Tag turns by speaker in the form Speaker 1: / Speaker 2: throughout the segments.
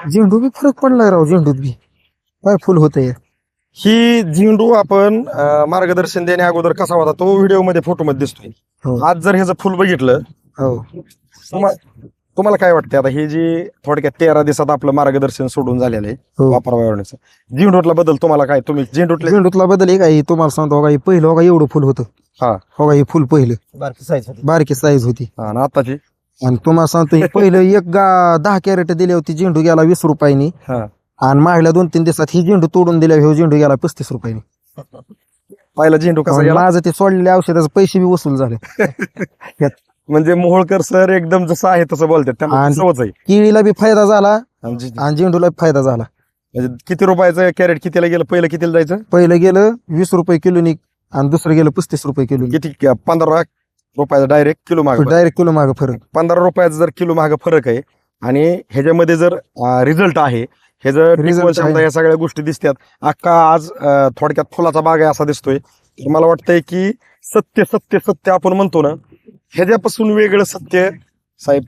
Speaker 1: झेंडू बी फरक पडलाय राव, झेंडूत बी काय फुल होतंय.
Speaker 2: ही झेंडू आपण मार्गदर्शन देण्या अगोदर कसा होता तो व्हिडिओ मध्ये फोटो मध्ये दिसतोय.
Speaker 1: हो
Speaker 2: आज जर ह्याचं फुल बघितलं
Speaker 1: हो
Speaker 2: तुम्हाला काय वाटतं आता हे जी थोडक्यात 13 दिवसात आपलं मार्गदर्शन सोडून झालेलं आहे
Speaker 1: हो.
Speaker 2: वापरावरण्याचं झेंडूतला बदल तुम्हाला काय तुम्ही झेंडूतले
Speaker 1: झेंडूतला बदल एक आहे तुम्हाला सांगतो. हो का, हे पहिलं हो का एवढं फुल होतं.
Speaker 2: हा
Speaker 1: हो का, हे फुल पहिलं
Speaker 3: बारकी साईज होती.
Speaker 1: बारकी साईज होती.
Speaker 2: हा आणि आताची
Speaker 1: आणि तुम्हाला सांगतो हे पहिलं 10 कॅरेट दिली होती, झेंडू गेला 20 रुपयांनी.
Speaker 2: हा
Speaker 1: आणि मागल्या 2-3 दिवसात ही झेंडू तोडून दिल्या, हे झेंडू गेला 35 रुपयांनी.
Speaker 2: पहिला झेंडू कसा
Speaker 1: आणि
Speaker 2: गेला
Speaker 1: माझं ते सोडलेल्या औषधाचे पैसे बी वसूल झाले.
Speaker 2: म्हणजे मोहोळकर सर एकदम जसं आहे तसं बोलतात त्यांना
Speaker 1: आणि-
Speaker 2: सवच आहे.
Speaker 1: केळीला बी फायदा झाला
Speaker 2: म्हणजे
Speaker 1: आणि झेंडूला बी फायदा झाला.
Speaker 2: किती रुपयाचं कॅरेट कितीला गेलं पहिलं कितीला जायचं
Speaker 1: पहिलं गेलं 20 रुपये किलोनी आणि दुसरं गेलं 35 रुपये किलो.
Speaker 2: किती 15 रुपयाचा डायरेक्ट किलो माग
Speaker 1: डायरेक्ट किलो माग फरक.
Speaker 2: 15 रुपयाचा जर किलो माग फरक आहे आणि ह्याच्यामध्ये जर रिझल्ट आहे हे जर
Speaker 1: Result
Speaker 2: टिकवण क्षमता
Speaker 1: आहे.
Speaker 2: या सगळ्या गोष्टी दिसतात. अख्खा आज थोडक्यात फुलाचा बाग आहे असा दिसतोय. तर मला वाटतंय की सत्य सत्य सत्य आपण म्हणतो ना ह्याच्यापासून वेगळं सत्य साहेब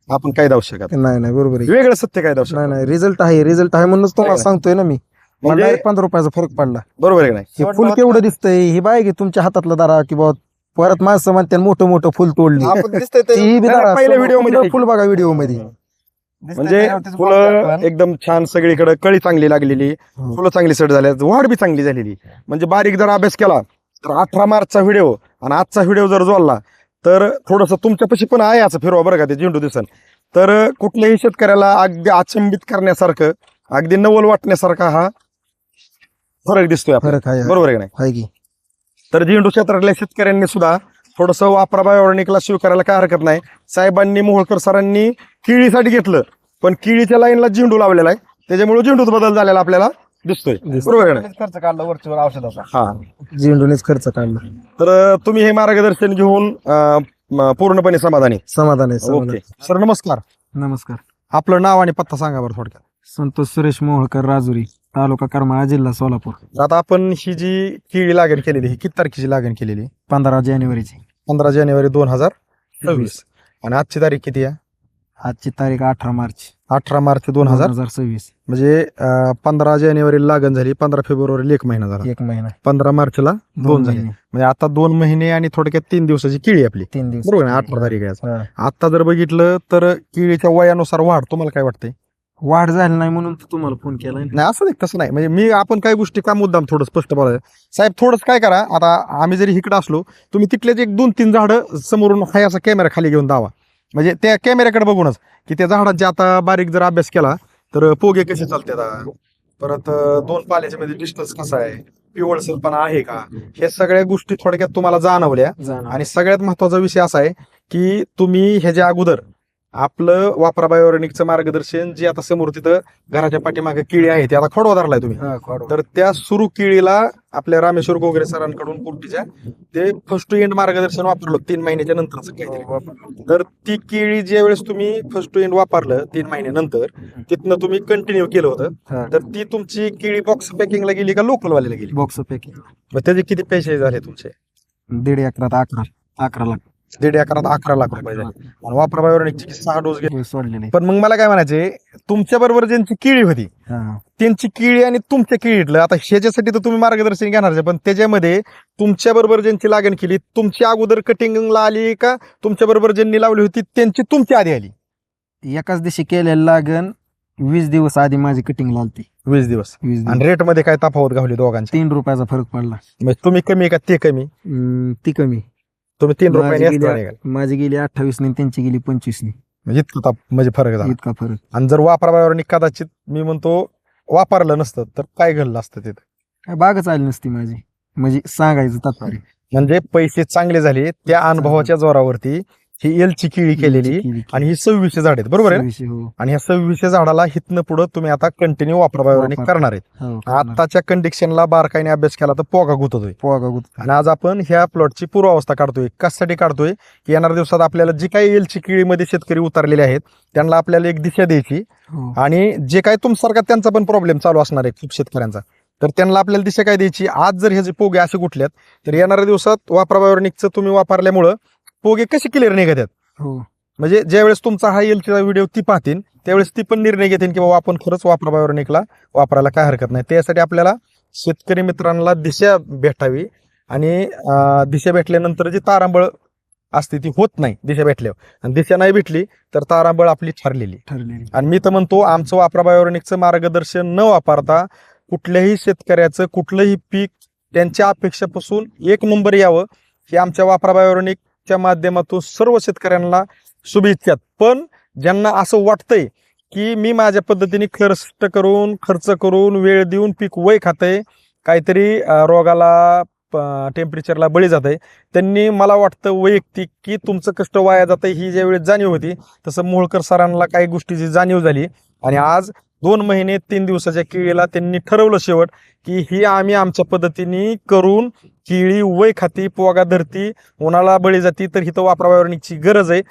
Speaker 2: आपण काय दावू शकत
Speaker 1: नाही बरोबर आहे.
Speaker 2: वेगळं सत्य काय दावू
Speaker 1: नाही
Speaker 2: शकत
Speaker 1: नाही रिझल्ट आहे म्हणूनच तुम्हाला
Speaker 2: आहे.
Speaker 1: सांगतोय ना मी.
Speaker 2: म्हणजे
Speaker 1: डायरेक्ट 15 रुपयाचा फरक पडला.
Speaker 2: बरोबर आहे का नाही
Speaker 1: हे फुल केवढं दिसतंय, ही बाय की तुमच्या हातातलं दारा की बाबा परत माणसं म्हणते मोठं मोठं फुल तोडली.
Speaker 2: आपण दिसतंय ते-
Speaker 1: ती बी
Speaker 2: नाही,
Speaker 1: दारा
Speaker 2: पहिल्या व्हिडिओ मध्ये
Speaker 1: फुल बघा व्हिडिओ मध्ये.
Speaker 2: म्हणजे फुलं एकदम छान सगळीकडे कळी चांगली लागलेली फुलं चांगली सेट झाल्या वाढ बी चांगली झालेली. म्हणजे बारीक जर अभ्यास केला तर 18 मार्चचा व्हिडिओ आणि आजचा व्हिडिओ जर जोडला तर थोडस तुमच्यापाशी पण आहे असं फिरवा बरं का ते झेंडू दिसन. तर कुठल्याही शेतकऱ्याला अगदी अचंबित करण्यासारखं अगदी नवल वाटण्यासारखा हा फरक दिसतोय आपल्याला.
Speaker 1: फरक आहे.
Speaker 2: बरोबर आहे का नाही.
Speaker 1: आहे की
Speaker 2: तर झेंडू क्षेत्रातल्या शेतकऱ्यांनी सुद्धा थोडस वापरा बायोनिकला स्वीकारायला काय हरकत नाही. साहेबांनी मोहोळकर सरांनी केळीसाठी घेतलं पण केळीच्या लाईनला झेंडू लावलेला आहे त्याच्यामुळे झेंडूत बदल झालेला आपल्याला दिसतोय. बरोबर आहे का नाही.
Speaker 3: खर्च काढला वरच्यावर औषधाचा.
Speaker 2: हा
Speaker 1: झेंडूनेच खर्च काढला.
Speaker 2: तर तुम्ही हे मार्गदर्शन घेऊन पूर्णपणे समाधानी.
Speaker 1: समाधान आहे समाधान.
Speaker 2: ओके सर नमस्कार.
Speaker 1: नमस्कार.
Speaker 2: आपलं नाव आणि पत्ता सांगा बरं थोडक्यात.
Speaker 1: संतोष सुरेश मोहोळकर, राजुरी, तालुका करमाळा, जिल्हा सोलापूर.
Speaker 2: आता आपण ही जी केळी लागण केलेली ही किती तारखेची लागण केलेली.
Speaker 1: 15 जानेवारीची.
Speaker 2: 15 जानेवारी 2026 आणि आजची तारीख किती आहे.
Speaker 1: आजची तारीख 18 मार्च
Speaker 2: 18 मार्च 2026.
Speaker 1: 2026.
Speaker 2: म्हणजे 15 जानेवारी लागण झाली 15 फेब्रुवारीला 1 महिना झाला
Speaker 1: 1 महिना
Speaker 2: 15 मार्चला 2 झाले.
Speaker 1: महिने,
Speaker 2: म्हणजे आता 2 महिने आणि थोडक्यात 3 दिवसाची केळी आपली.
Speaker 1: 3 दिवस.
Speaker 2: बरोबर आहे 18 तारीख आहे आज.
Speaker 1: हा.
Speaker 2: आता जर बघितलं तर केळीच्या वयानुसार वाढ तुम्हाला काय वाटतंय.
Speaker 1: वाढ झाली नाही म्हणून तर तुम्हाला फोन केलाय.
Speaker 2: नाही असं नाही तसं नाही म्हणजे मी आपण काही गोष्टी का मुद्दाम थोडं स्पष्ट बोलायचं साहेब. थोडंच काय करा आता आम्ही जरी इकडे असलो तुम्ही तिथलेच 1-2-3 झाडं समोरून हाय असा कॅमेरा खाली घेऊन दावा. म्हणजे त्या कॅमेऱ्याकडे बघूनच की त्या झाडांचे आता बारीक जर अभ्यास केला तर पोगे कसे चालतात परत 2 पाल्याच्या मध्ये डिस्टन्स कसा आहे पिवळसरपणा आहे का हे सगळ्या गोष्टी थोडक्यात तुम्हाला जाणवल्या. आणि सगळ्यात महत्वाचा विषय असा आहे की तुम्ही ह्याच्या अगोदर आपलं वापरा बायोरेनिकचं मार्गदर्शन जे आता समोर तिथं घराच्या पाठीमागे केळी आहे ते आता खोडवा धरलाय तुम्ही. तर त्या सुरू केळीला आपल्या रामेश्वर गोगरे सरांकडून कुर्टीच्या ते फर्स्ट टू एंड मार्गदर्शन वापरलं 3 महिन्याच्या नंतरच काहीतरी. तर ती केळी ज्या वेळेस तुम्ही फर्स्ट टू एंड वापरलं 3 महिन्यानंतर तिथनं तुम्ही कंटिन्यू केलं होतं तर ती तुमची केळी बॉक्स पॅकिंगला गेली का लोकल वाल्याला गेली.
Speaker 1: बॉक्स पॅकिंग
Speaker 2: मग त्याचे किती पैसे झाले तुमचे.
Speaker 1: 1.5 एकरात 11 लाख
Speaker 2: 1.5 एकरात 11 लाख रुपये झाले आणि वापरा बायोरेनिकचे 6 डोस घेतले.
Speaker 1: सोडलेले.
Speaker 2: पण मग मला काय म्हणायचे तुमच्या बरोबर ज्यांची केळी होती त्यांची केळी आणि तुमच्या केळीतलं आता ह्याच्यासाठी तर तुम्ही मार्गदर्शन घेणार पण त्याच्यामध्ये तुमच्या बरोबर ज्यांची लागण केली तुमची अगोदर कटिंगला आली का तुमच्या बरोबर ज्यांनी लावली होती त्यांची तुमची आधी आली.
Speaker 1: एकाच दिवशी केलेलं लागण 20 दिवस आधी माझी कटिंग लागते.
Speaker 2: 20 दिवस
Speaker 1: 20 दिवस.
Speaker 2: आणि रेट मध्ये काय तफावत घावली दोघांची.
Speaker 1: 3 रुपयाचा फरक पडला.
Speaker 2: म्हणजे तुम्ही कमी का ते कमी.
Speaker 1: ती कमी.
Speaker 2: तुम्ही 3 रुपयाने
Speaker 1: माझी
Speaker 2: extra
Speaker 1: गेली-
Speaker 2: निघाल.
Speaker 1: माझी गेली 28 ने त्यांची गेली 25 ने.
Speaker 2: म्हणजे इतकं म्हणजे फरक झाला.
Speaker 1: इतका फरक.
Speaker 2: आणि जर वापराबावर कदाचित मी म्हणतो वापरलं नसतं तर काय घडलं असतं तिथं.
Speaker 1: काय बागच आली नसती माझी. म्हणजे सांगायचं तात्पर्य.
Speaker 2: म्हणजे पैसे चांगले झाले त्या अनुभवाच्या जोरावरती ही एलची केळी केलेली आणि ही 26 झाड आहेत बरोबर आहे ना?
Speaker 1: 26 हो.
Speaker 2: आणि ह्या 26 झाडाला हितनं पुढे तुम्ही आता कंटिन्यू वापराबावर करणार आहेत.
Speaker 1: हो,
Speaker 2: आताच्या कंडिशनला बारकाईने अभ्यास केला तर पोगा गुततोय.
Speaker 1: पोगा गुत.
Speaker 2: आणि आज आपण ह्या प्लॉटची पूर्वावस्था काढतोय. कशासाठी काढतोय की येणाऱ्या दिवसात आपल्याला जी काही एलची केळीमध्ये शेतकरी उतरलेले आहेत त्यांना आपल्याला एक दिशा द्यायची
Speaker 1: हो.
Speaker 2: आणि जे काही तुमच्यासारखा त्यांचा पण प्रॉब्लेम चालू असणार आहे खूप शेतकऱ्यांचा तर त्यांना आपल्याला दिशा काय द्यायची. आज जर ह्याचे पोगे असे कुठल्यात तर येणाऱ्या दिवसात वापराबायोनिकचं तुम्ही वापरल्यामुळं पोगे कसे क्लिअर निघत आहेत
Speaker 1: हो.
Speaker 2: म्हणजे ज्यावेळेस तुमचा हा एलटीचा व्हिडिओ ती पाहतील त्यावेळेस ती पण निर्णय घेतील की बाबा आपण खरंच वापरा बायोनिकला वापरायला काय हरकत नाही. त्यासाठी आपल्याला शेतकरी मित्रांना दिशा भेटावी आणि दिशा भेटल्यानंतर जी तारांबळ असते ती होत नाही दिशा भेटल्यावर, आणि दिशा नाही भेटली तर तारांबळ आपली ठरलेली. आणि मी तर म्हणतो आमचं वापरा बायोनिकचं मार्गदर्शन न वापरता कुठल्याही शेतकऱ्याचं कुठलंही पीक त्यांच्या अपेक्षेपासून एक नंबर यावं हे आमच्या वापरा बायोनिकच्या माध्यमातून सर्व शेतकऱ्यांना शुभेच्छात. पण ज्यांना असं वाटतंय की मी माझ्या पद्धतीने खर्च करून वेळ देऊन पीक वय खातंय, काहीतरी रोगाला टेम्परेचरला बळी जात आहे, त्यांनी मला वाटतं वैयक्तिक की तुमचं कष्ट वाया जातं ही ज्यावेळेस जाणीव होती तसं मोहोळकर सरांना काही गोष्टीची जाणीव झाली. आणि आज 2 महिने 3 दिवसाच्या केळीला त्यांनी ठरवलं शेवट की ही आम्ही आमच्या पद्धतीने करून केळी वय खाती पोगा धरती उन्हाला बळी जाती तर हिथं वापरा बायोनिकची गरज आहे.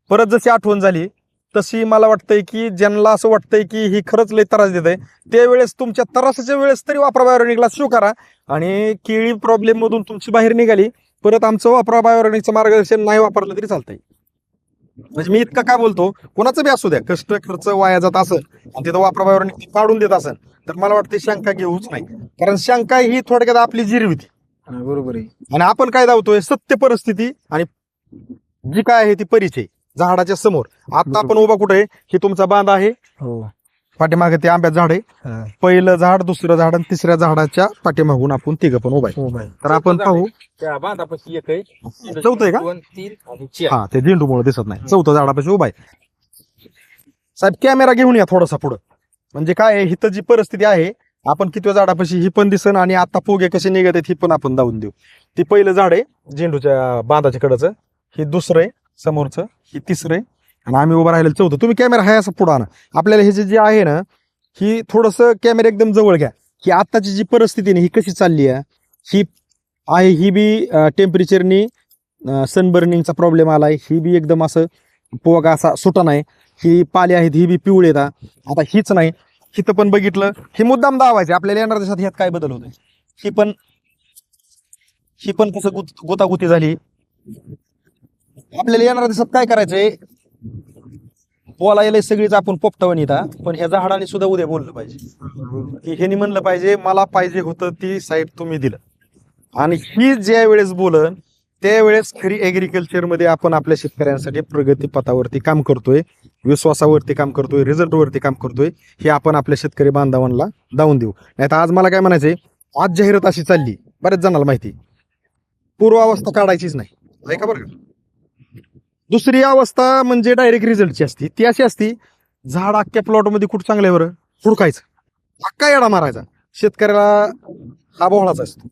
Speaker 2: परत जशी आठवण झाली तशी मला वाटतंय की ज्यांना असं वाटतंय की ही खरंच लय त्रास देत आहे त्यावेळेस तुमच्या त्रासाच्या वेळेस तरी वापरा बायोनिकला स्वीकारा आणि केळी प्रॉब्लेम मधून तुमची बाहेर निघाली परत आमचं वापरा बायोनिकचं मार्गदर्शन नाही वापरलं तरी चालतंय. म्हणजे मी इतकं काय बोलतो, कोणाचं बी असू द्या कष्ट खर्च वाया जात असेल आणि तिथं वापरा बायोनिक काढून देत असेल तर मला वाटतं शंका घेऊच नाही, कारण शंका ही थोडक्यात आपली जिरविती.
Speaker 1: बरोबर आहे.
Speaker 2: आणि आपण काय धावतोय सत्य परिस्थिती आणि जी काय आहे ती परिचय झाडाच्या समोर. आता आपण उभा कुठे आहे, ही तुमचा बांध आहे,
Speaker 1: हो
Speaker 2: पाठीमागे ते आंब्याचं झाड आहे, पहिलं झाड दुसरं झाड आणि तिसऱ्या झाडाच्या पाठीमागून आपण तिघं पण उभा आहे. तर आपण पाहू चौथं आहे का, हा ते झेंडूमुळे दिसत नाही, चौथं झाडापाशी उभा आहे. साहेब कॅमेरा घेऊन या थोडासा पुढं, म्हणजे काय आहे हिथं जी परिस्थिती आहे आपण किती झाडापाशी ही पण दिसन आणि आता पोगे कसे निघत आहेत ही पण आपण दावून देऊ. ती पहिलं झाड आहे झेंडूच्या बांधाच्या कडचं, ही दुसरं आहे समोरचं, ही तिसरं आहे आणि आम्ही उभं राहिलेलं चौथं. तुम्ही कॅमेरा आहे असं पुढं आणा. आपल्याला हे जे आहे ना ही थोडंसं कॅमेरा एकदम जवळ घ्या की आत्ताची जी परिस्थिती ही कशी चालली आहे. ही आहे ही बी टेम्परेचरनी सनबर्निंगचा प्रॉब्लेम आलाय, ही बी एकदम असं पोगा असा सुटा नाही, ही पाली आहेत ही बी पिवळी येतात. आता हीच नाही, हिथं पण बघितलं हे मुद्दाम दावायचे आपल्याला येणार दिवसात ह्यात काय बदल होतोय. ही पण कसं गोतागुती झाली. आपल्याला येणाऱ्या दिवसात काय करायचंय, बोलायला सगळीच आपण पोपटावून येतात, पण ह्या झाडाने सुद्धा उद्या बोललं पाहिजे की ह्यानी म्हणलं पाहिजे मला पाहिजे होतं ती साहेब तुम्ही दिलं. आणि ही ज्या वेळेस बोलन त्यावेळेस खरी ऍग्रिकल्चर मध्ये आपण आपल्या शेतकऱ्यांसाठी प्रगती पथावरती काम करतोय, विश्वासावरती काम करतोय, रिझल्टवरती काम करतोय हे आपण आपल्या शेतकरी बांधवांना दावून देऊ. नाही तर आज मला काय म्हणायचंय, आज जाहिरात अशी चालली बऱ्याच जणांना माहिती, पूर्वावस्था काढायचीच नाही ऐका बरं का. दुसरी अवस्था म्हणजे डायरेक्ट रिझल्टची असती, ती अशी असती झाड अख्ख्या प्लॉटमध्ये कुठं चांगलं बरं हुडकायचं, अख्खा येडा मारायचा. शेतकऱ्याला हा बोहळाचा असतो,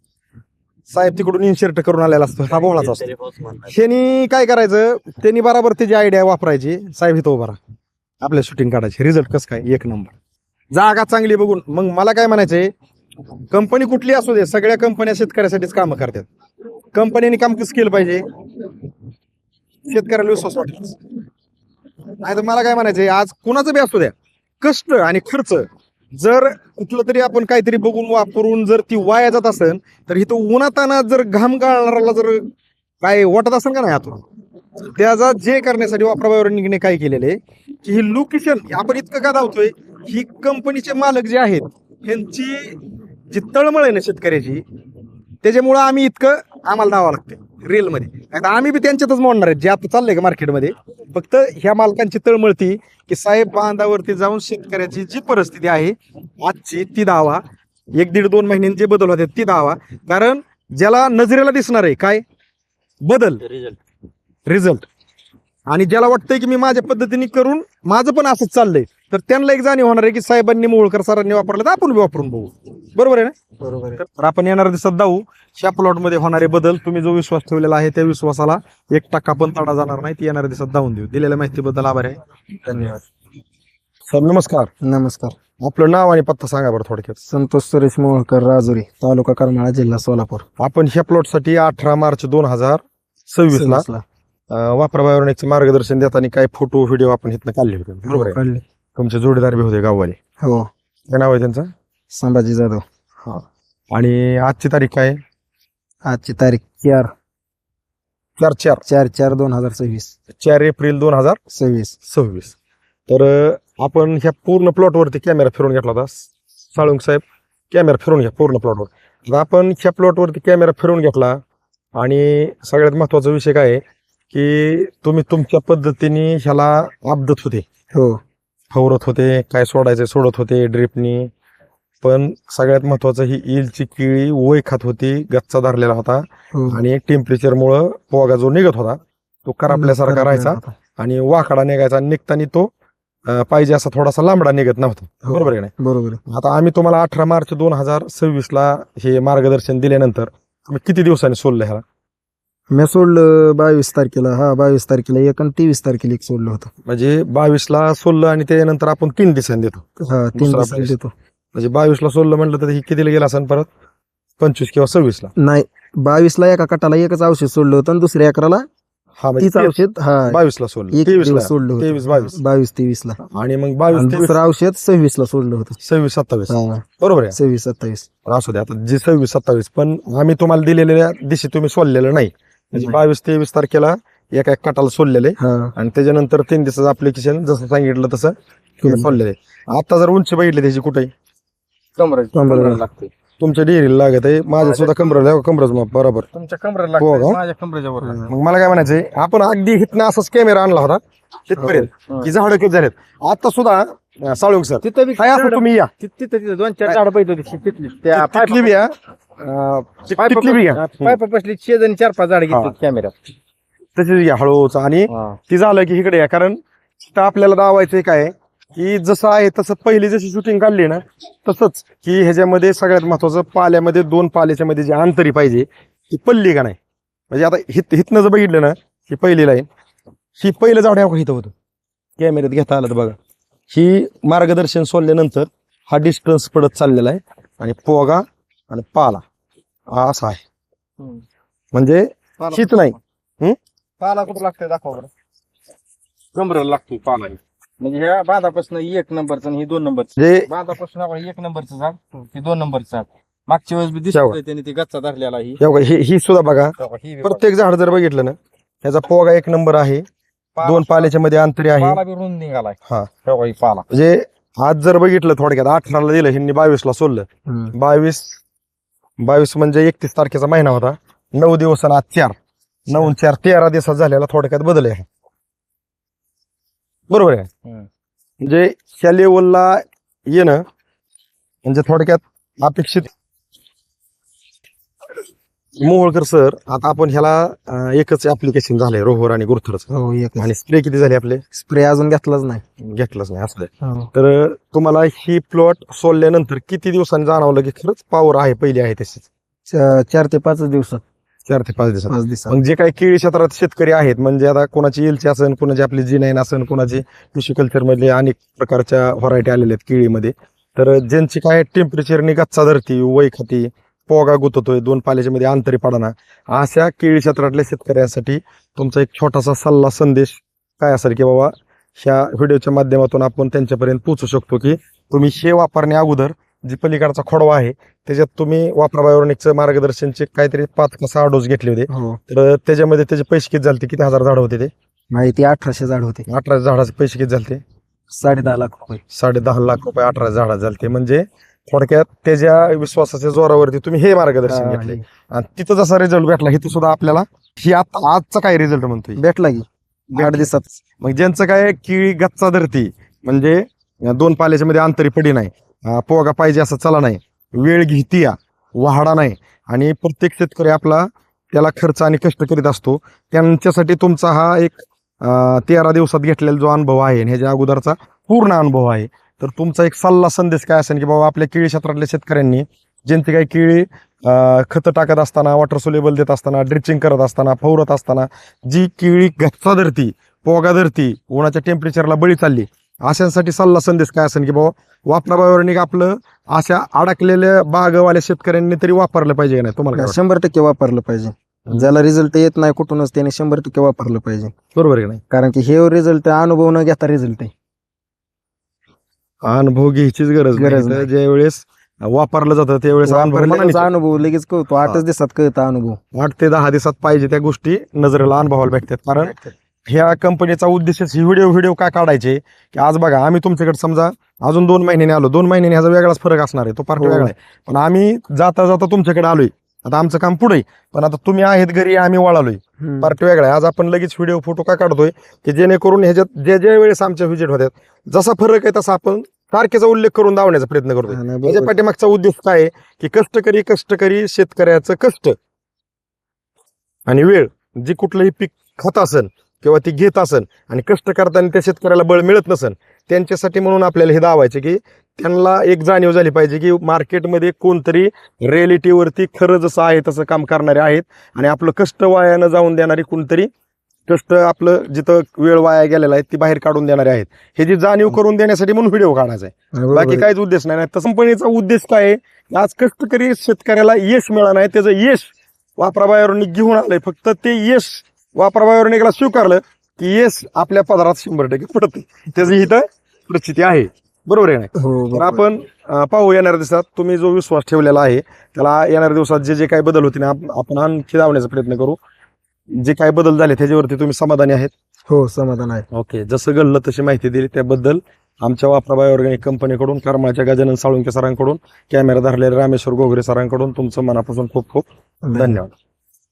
Speaker 2: साहेब तिकडून इन्शर्ट करून आलेला असतो, हा बोहळाचा असतो. ह्यांनी काय करायचं, त्यांनी बराबर त्याची आयडिया वापरायची, साहेब इथं उभा राहा आपल्या शूटिंग काढायची, रिझल्ट कसं काय एक नंबर, जागा चांगली बघून. मग मला काय म्हणायचंय, कंपनी कुठली असू दे सगळ्या कंपन्या शेतकऱ्यासाठीच कामं करतात. कंपनीने काम कसं केलं पाहिजे, शेतकऱ्याला विश्वास वाटेल. नाही तर मला काय म्हणायचंय, आज कुणाचं बी असू द्या कष्ट आणि खर्च जर कुठलं तरी आपण काहीतरी बघून वापरून जर ती वाया जात असेल तर इथं उन्हाताना जर घाम गाळणाऱ्याला जर काय वाटत असेल का नाही आतून, त्याचा जे करण्यासाठी वापराबायोनिकने काय केलेले की ही लोकेशन आपण इतकं का धावतोय, ही कंपनीचे मालक जे आहेत ह्यांची जी तळमळ आहे ना शेतकऱ्याची, त्याच्यामुळं आम्ही इतकं आम्हाला धावावं लागतं रेल मध्ये. नाही तर आम्ही बी त्यांच्यातच मोडणार आहेत जे आता चाललंय का मार्केटमध्ये. फक्त ह्या मालकांची तळमळती की साहेब बांधावरती जाऊन शेतकऱ्याची जी परिस्थिती आहे आजची ती दावा, 1-1.5-2 महिन्यांनी जे बदल होते ती दावा. कारण ज्याला नजरेला दिसणार आहे काय बदल रिझल्ट, आणि ज्याला वाटतंय की मी माझ्या पद्धतीने करून माझं पण असंच चाललंय, तर त्यांना एक जाणीव होणार आहे की साहेबांनी मोहोळकर सरांनी वापरलं तर आपण बी वापरून बघू. बरोबर आहे ना, बरोबर आहे. तर आपण येणाऱ्या दिवसात जाऊ ह्या प्लॉट मध्ये होणारे बदल. तुम्ही जो विश्वास ठेवलेला आहे त्या विश्वासाला 1% पण तडा जाणार नाही. ती येणाऱ्या दिवसात जाऊन देऊ. दिलेल्या माहितीबद्दल आभार आहे, धन्यवाद. सर नमस्कार.
Speaker 1: नमस्कार.
Speaker 2: आपलं नाव आणि पत्ता सांगा बरं थोडक्यात.
Speaker 1: संतोष सुरेश मोहोळकर, राजुरी, तालुका करमाळा, जिल्हा सोलापूर.
Speaker 2: आपण ह्या प्लॉटसाठी 18 मार्च 2026 ला वापरा बायोनिकचं मार्गदर्शन देताना काही फोटो व्हिडिओ आपण इथनं काढले होते, बरोबर आहे?
Speaker 1: काढले.
Speaker 2: तुमचे जोडीदार बी होते गाववाले,
Speaker 1: हो.
Speaker 2: काय नाव आहे त्यांचं?
Speaker 1: संभाजी जाधव.
Speaker 2: हा. आणि आजची तारीख काय?
Speaker 1: आजची तारीख
Speaker 2: 4/4
Speaker 1: 4/4/2026.
Speaker 2: 4 एप्रिल 2026. तर आपण ह्या पूर्ण प्लॉटवरती कॅमेरा फिरून घेतला होता. साळुंख साहेब कॅमेरा फिरून घ्या पूर्ण प्लॉटवर. आता आपण ह्या प्लॉटवरती कॅमेरा फिरून घेतला आणि सगळ्यात महत्वाचा विषय काय आहे की तुम्ही तुमच्या पद्धतीने ह्याला आपदत होते,
Speaker 1: हो
Speaker 2: फवरत होते, काय सोडायचे सोडत होते ड्रिपनी. पण सगळ्यात महत्वाचं ही ईलची किळी वय खात होती, गच्चा धरलेला होता
Speaker 1: हो.
Speaker 2: आणि टेम्परेचरमुळं पोगा जो निघत होता तो करापल्यासारखा राहायचा आणि वाकडा निघायचा आणि निघताना तो पाहिजे असा थोडासा लांबडा निघत नव्हता.
Speaker 1: हो.
Speaker 2: बरोबर आहे नाही?
Speaker 1: बरोबर.
Speaker 2: आता आम्ही तुम्हाला 18 मार्च 2026 हे मार्गदर्शन दिल्यानंतर तुम्ही किती दिवसांनी सोडलं ह्याला?
Speaker 1: मी सोडलं 22 तारखेला. 22 तारखेला एक आणि 23 तारखेला एक सोडलं होतं.
Speaker 2: म्हणजे 22 सोडलं आणि त्याच्यानंतर आपण 3 दिवसांनी देतो.
Speaker 1: 3
Speaker 2: दुसरा
Speaker 1: दिवसांनी
Speaker 2: बेस.
Speaker 1: देतो.
Speaker 2: म्हणजे 22 सोडलं म्हटलं तर ही कितीला गेला असेल परत 25 किंवा 26
Speaker 1: नाही 22 एका कटाला एकच औषध सोडलं होतं आणि दुसऱ्या अकराला
Speaker 2: हा म्हणजे
Speaker 1: 30 औषध.
Speaker 2: 22 सोडलं,
Speaker 1: एक
Speaker 2: 23
Speaker 1: दिवस सोडलं होतं.
Speaker 2: 23-22 आणि मग 22-23
Speaker 1: दुसरं औषध 26 सोडलं होतं.
Speaker 2: 26-27
Speaker 1: हा,
Speaker 2: बरोबर आहे.
Speaker 1: 26-27.
Speaker 2: असू द्या आता जे 26-27 पण आम्ही तुम्हाला दिलेल्या दिवशी तुम्ही सोडलेलं नाही. म्हणजे 22-23 तारखेला एका एक कटाला सोडलेले
Speaker 1: हा
Speaker 2: आणि त्याच्यानंतर 3 दिवसाचं ऍप्लिकेशन जसं सांगितलं तसं तुम्ही सोडलेले. आता जर उंची बघितली त्याची कुठे
Speaker 1: कमरेला
Speaker 3: लागते.
Speaker 2: तुमच्या डेअरीला लागत आहे, माझ्या सुद्धा कमरच माप बरोबर.
Speaker 3: तुमच्या कमरेला
Speaker 2: हो
Speaker 3: लागते,
Speaker 2: का?
Speaker 3: माझ्या कमरेच्या वर लागते.
Speaker 2: मग मला काय म्हणायचंय, आपण अगदी हितनं असाच कॅमेरा आणला होता तिथपर्यंत
Speaker 3: हो.
Speaker 2: की झाडं किती झालेत आता सुद्धा साळुंख सर
Speaker 3: तिथं बी
Speaker 2: काय असं तुम्ही या
Speaker 3: तिथं 2-4 झाडं पाहिजे होती तिथली. त्या
Speaker 2: तिथली बी या तिथली बी या
Speaker 3: पायपा पसली 6 आणि 4-5 झाडं
Speaker 2: हा.
Speaker 3: घेतली कॅमेऱ्यात.
Speaker 2: तशीच घ्या हळूच आणि ती झालं की इकडे या. कारण तिथं आपल्याला दावायचंय काय की जसं आहे तसं पहिली जशी शूटिंग काढली ना तसंच की ह्याच्यामध्ये सगळ्यात महत्वाचं पाल्यामध्ये 2 पाल्याच्या मध्ये जी अंतरी पाहिजे ती पडली का नाही. म्हणजे आता हितनं जर बघितलं ना ही पहिली लाईन, ही पहिलं झाड इथं होतं कॅमेऱ्यात घेता आलं तर बघा. ही मार्गदर्शन सोडल्यानंतर हा डिस्टन्स पडत चाललेला आहे आणि पोगा आणि पाला हा असा आहे. म्हणजे हीच नाही
Speaker 3: पाला कुठं लागतोय दाखवा बरं. कमरेला लागतोय पाला. म्हणजे ह्या बांधापासून 1 नंबरचं आणि ही 2 नंबरचं.
Speaker 2: जे
Speaker 3: बांधापासून आपण 1 नंबरचं झाड, ही 2 नंबरचं झाड. मागच्या वेळेस बी दिसतोय त्याने ती गच्चा धरलेला ही.
Speaker 2: ही सुद्धा बघा
Speaker 3: ही बी
Speaker 2: प्रत्येक झाड जर बघितलं ना ह्याचा पोगा 1 नंबर आहे,
Speaker 3: पाला-
Speaker 2: 2 पाल्याच्या मध्ये अंतरी आहे.
Speaker 3: पाला बी रुंद निघालाय.
Speaker 2: हा.
Speaker 3: तेव्हा ही पाला.
Speaker 2: म्हणजे आज जर बघितलं थोडक्यात 18 दिलं ह्यांनी 22 सोडलं. 22 म्हणजे 31 तारखेचा महिना होता. 9 दिवस आणि आज 4 9 आणि 4 13 दिवसात झालेला थोडक्यात बदल आहे. बरोबर आहे. म्हणजे ह्या लेवलला येणं म्हणजे थोडक्यात अपेक्षित. मोहोळकर सर आता आपण ह्याला एकच ऍप्लिकेशन झालंय रोहर आणि गुरथरच
Speaker 1: हो एक
Speaker 2: आणि स्प्रे किती झाले आपले?
Speaker 1: स्प्रे अजून घेतलाच नाही.
Speaker 2: घेतलंच नाही असं.
Speaker 1: हो.
Speaker 2: तर तुम्हाला ही प्लॉट सोडल्यानंतर किती दिवसांनी जाणवलं की खरंच पॉवर आहे पहिली आहे तशीच?
Speaker 1: 4 ते 5 दिवसात.
Speaker 2: 4 ते 5 दिवसात.
Speaker 1: 5 दिवसात.
Speaker 2: मग जे काही केळी क्षेत्रात शेतकरी आहेत म्हणजे आता कोणाची एलची असेल, कोणाची आपली G9 असेल, कोणाची कृषी कल्चर मधले अनेक प्रकारच्या व्हरायटी आलेल्या आहेत केळीमध्ये. तर ज्यांची काय टेम्परेचरनी गच्चा धरती, वय खाती, पोगा गुततोय, 2 पाल्याच्या मध्ये अंतरी पाडना, अशा केळी क्षेत्रातल्या शेतकऱ्यांसाठी तुमचा एक छोटासा सल्ला संदेश काय असेल की बाबा ह्या व्हिडिओच्या माध्यमातून आपण त्यांच्यापर्यंत पोहोचू शकतो की तुम्ही हे वापरण्या अगोदर जी पलीकडचा खोडवा आहे त्याच्यात तुम्ही वापरा बायोनिकचं मार्गदर्शनचे काहीतरी 5 का 6 डोस घेतले होते.
Speaker 1: हो
Speaker 2: तर त्याच्यामध्ये त्याचे पैसे किती झाले, किती हजार झाड होते ते?
Speaker 1: माहिती 1800 झाड होते.
Speaker 2: 18 झाडाचे पैसे किती झाले?
Speaker 1: 10.5 लाख रुपये.
Speaker 2: 10.5 लाख रुपये 18 झाडात झाले. म्हणजे थोडक्यात त्याच्या विश्वासाच्या जोरावरती तुम्ही हे मार्गदर्शन घेतले आणि तिथं जसा रिझल्ट भेटला इथं सुद्धा आपल्याला ही आता आजचा काय रिझल्ट म्हणतोय
Speaker 1: भेटला की 8 दिवसात.
Speaker 2: मग ज्यांचं काय किळी गच्चा धरती म्हणजे 2 पाल्याच्या मध्ये अंतरी पडी नाही, पोगा पाहिजे असं चला नाही, वेळ घेती या वाहडा नाही आणि प्रत्येक शेतकरी आपला त्याला खर्च आणि कष्ट करीत असतो. त्यांच्यासाठी तुमचा हा एक 13 दिवसात घेतलेला जो अनुभव आहे आणि ह्याच्या अगोदरचा पूर्ण अनुभव आहे. तर तुमचा एक सल्ला संदेश काय असेल की बाबा आपल्या केळी क्षेत्रातल्या शेतकऱ्यांनी ज्यांची काही केळी खतं टाकत असताना, वॉटर सोल्युबल देत असताना, ड्रिचिंग करत असताना, फवरत असताना जी केळी गच्चा धरती, पोगा धरती, उन्हाच्या टेम्परेचरला बळी चालली, अशांसाठी सल्ला संदेश काय असेल की बाबा वापरा बायोनिक आपलं अशा अडकलेल्या बागवाल्या शेतकऱ्यांनी तरी वापरलं पाहिजे का नाही? तुम्हाला काय वाटतं?
Speaker 1: 100% वापरलं पाहिजे. ज्याला रिझल्ट येत नाही कुठूनच त्याने 100% वापरलं पाहिजे.
Speaker 2: बरोबर आहे का नाही?
Speaker 1: कारण की हे रिझल्ट अनुभव न घेता रिझल्ट आहे.
Speaker 2: अनुभव घ्यायचीच गरज
Speaker 1: गरज
Speaker 2: नाही.
Speaker 1: नाही.
Speaker 2: ज्या वेळेस वापरलं जातं त्यावेळेस अनुभव मनाने
Speaker 1: वापरल्याचा अनुभव लगेच कळतो, 8च दिवसात कळतो अनुभव.
Speaker 2: 8 ते 10 दिवसात पाहिजे त्या गोष्टी नजरेला अनुभवायला भेटतात. कारण ह्या कंपनीचा उद्देशच ही व्हिडिओ का काढायचे की आज बघा आम्ही तुमच्याकडे समजा अजून 2 महिन्याने आलो, 2 महिन्याने ह्याचा वेगळाच फरक असणार आहे, तो पार्ट
Speaker 1: हो.
Speaker 2: वेगळा आहे. पण आम्ही जाता जाता तुमच्याकडे आलोय, आता आमचं काम पुढे, पण आता तुम्ही आहेत घरी, आम्ही वळालोय, पार्ट वेगळा आहे. आज आपण लगेच व्हिडिओ फोटो का काढतोय की जेणेकरून ह्याच्यात ज्या वेळेस आमच्या व्हिजिट होत्यात जसा फरक आहे तसा आपण तारखेचा उल्लेख करून दावण्याचा प्रयत्न करतोय.
Speaker 1: हा, नाही,
Speaker 2: त्याच्या
Speaker 1: बरोबर.
Speaker 2: पाठीमागचा उद्देश काय आहे की कष्टकरी शेतकऱ्याचं कष्ट आणि वेळ जी कुठलंही पीक खात असेल किंवा ती घेत असेल आणि कष्ट करताना त्या शेतकऱ्याला बळ मिळत नसेल, त्यांच्यासाठी म्हणून आपल्याला हे दावायचे की त्यांना एक जाणीव झाली पाहिजे की मार्केटमध्ये कोणतरी रिॲलिटीवरती खरं जसं आहे तसं काम करणारे आहेत आणि आपलं कष्ट वाया जाऊन देणारी कोणतरी कष्ट आपलं जिथं वेळ वाया गेलेला आहे ती बाहेर काढून देणारे आहेत, हे जी जाणीव करून देण्यासाठी म्हणून व्हिडिओ काढायचा आहे.
Speaker 1: बरोबर
Speaker 2: बाकी
Speaker 1: आहे.
Speaker 2: काहीच उद्देश नाही. तर कंपनीचा उद्देश काय आहे की आज कष्टकरी शेतकऱ्याला यश मिळालं आहे, त्याचं यश वापराबाहेरून घेऊन आलंय, फक्त ते यश वापराबाहेरून एकला स्वीकारलं की यश आपल्या पदरात 100% पडते, त्याची इथं परिस्थिती आहे. बरोबर आहे ना?
Speaker 1: हो,
Speaker 2: तर
Speaker 1: बरोबर.
Speaker 2: आपण पाहू येणाऱ्या दिवसात तुम्ही जो विश्वास ठेवलेला आहे त्याला येणाऱ्या दिवसात जे काही बदल होते ना आपण आणखी लावण्याचा प्रयत्न करू. जे काही बदल झाले त्याच्यावरती तुम्ही समाधानी आहेत?
Speaker 1: हो, समाधान आहे.
Speaker 2: ओके, जसं घडलं तशी माहिती दिली त्याबद्दल आमच्या वापराबाई ऑर्गॅनिक कंपनीकडून, करमाळच्या गजानन साळुंके सरांकडून, कॅमेरा धरलेले रामेश्वर गोगरे सरांकडून तुमचं मनापासून खूप खूप धन्यवाद.